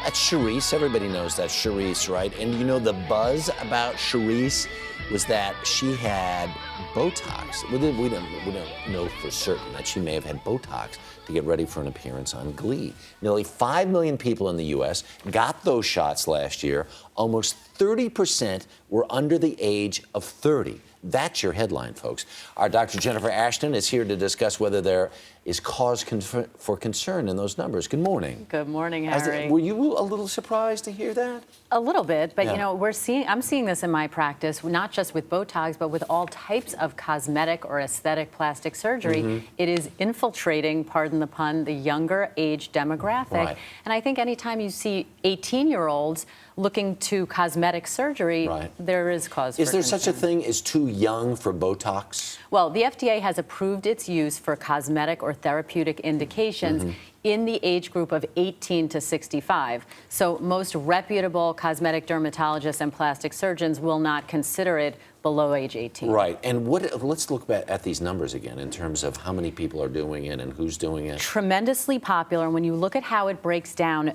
That's Charisse. Everybody knows that's Charisse, right? And you know the buzz about Charisse was that she had Botox. We don't know for certain that she may have had Botox to get ready for an appearance on Glee. Nearly 5 million people in the U.S. got those shots last year. Almost 30% were under the age of 30. That's your headline, folks. Our Dr. Jennifer Ashton is here to discuss whether there is cause for concern in those numbers. Good morning. Good morning, Harry. Were you a little surprised to hear that? A little bit, but Yeah. you know, I'm seeing this in my practice, not just with Botox, but with all types of cosmetic or aesthetic plastic surgery. Mm-hmm. It is infiltrating, pardon the pun, the younger age demographic. Right. And I think anytime you see 18-year-olds looking to cosmetic surgery, Right. there is cause for Is there concern. such a thing as too young for Botox? Well, the FDA has approved its use for cosmetic or therapeutic indications in the age group of 18 to 65. So most reputable cosmetic dermatologists and plastic surgeons will not consider it below age 18. Right. And let's look back at these numbers again in terms of how many people are doing it and who's doing it. Tremendously popular. And when you look at how it breaks down,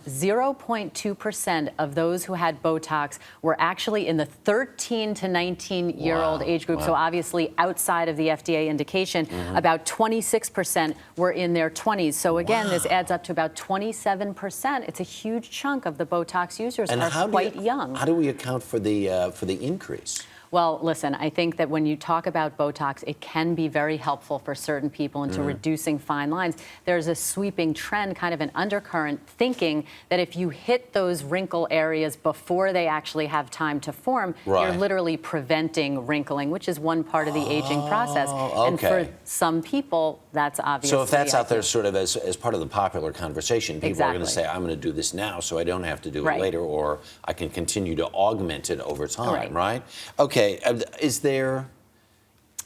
0.2% of those who had Botox were actually in the 13 to 19-year-old Wow. age group. Wow. So obviously outside of the FDA indication, about 26% were in their 20s. So again, this adds up to about 27%. It's a huge chunk of the Botox users And are quite young. How do we account for the increase? Well, listen, I think that when you talk about Botox, it can be very helpful for certain people into reducing fine lines. There's a sweeping trend, kind of an undercurrent, thinking that if you hit those wrinkle areas before they actually have time to form, Right. you're literally preventing wrinkling, which is one part of the aging process. okay. And for some people, that's obviously... So if that's out there ideal. sort of as part of the popular conversation, people are going to Exactly. say, I'm going to do this now so I don't have to do it Right. later, or I can continue to augment it over time, Right. right? Okay,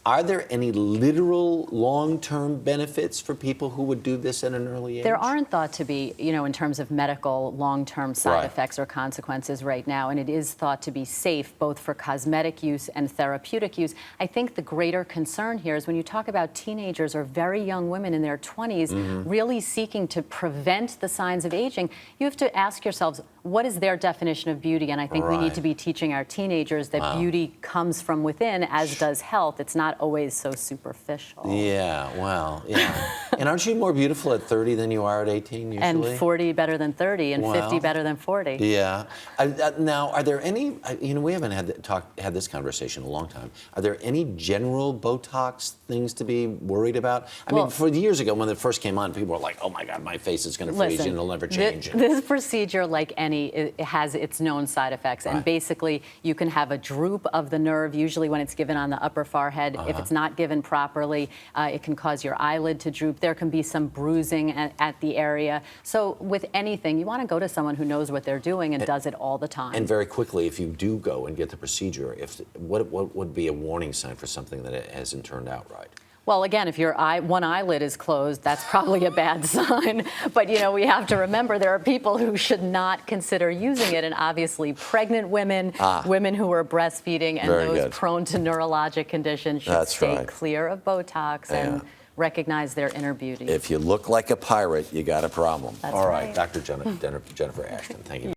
are there any literal long-term benefits for people who would do this at an early age? There aren't thought to be, you know, in terms of medical long-term side Right. effects or consequences right now, and it is thought to be safe both for cosmetic use and therapeutic use. I think the greater concern here is when you talk about teenagers or very young women in their 20s really seeking to prevent the signs of aging, you have to ask yourselves, what is their definition of beauty? And I think we Right. need to be teaching our teenagers that beauty comes from within, as does health. It's not always so superficial. Yeah, well, yeah. And aren't you more beautiful at 30 than you are at 18 usually? And 40 better than 30, and 50 Wow. better than 40. Yeah. Now, are there any? You know, we haven't had this conversation in a long time. Are there any general Botox things to be worried about? I mean, Well- for years ago when it first came on, people were like, "Oh my God, my face is going to freeze and it'll never change." This procedure, like any, it has its known side effects. And Right. basically, you can have a droop of the nerve, usually when it's given on the upper forehead. If it's not given properly, it can cause your eyelid to droop. There can be some bruising at the area. So with anything, you want to go to someone who knows what they're doing and does it all the time. And very quickly, if you do go and get the procedure, what would be a warning sign for something that it hasn't turned out right? Well, again, if your one eyelid is closed, that's probably a bad sign. But, you know, we have to remember there are people who should not consider using it. And obviously, pregnant women, women who are breastfeeding, and Very those good. prone to neurologic conditions should That's stay right. clear of Botox and recognize their inner beauty. If you look like a pirate, you got a problem. That's All right, right. Dr. Jennifer Ashton, thank you.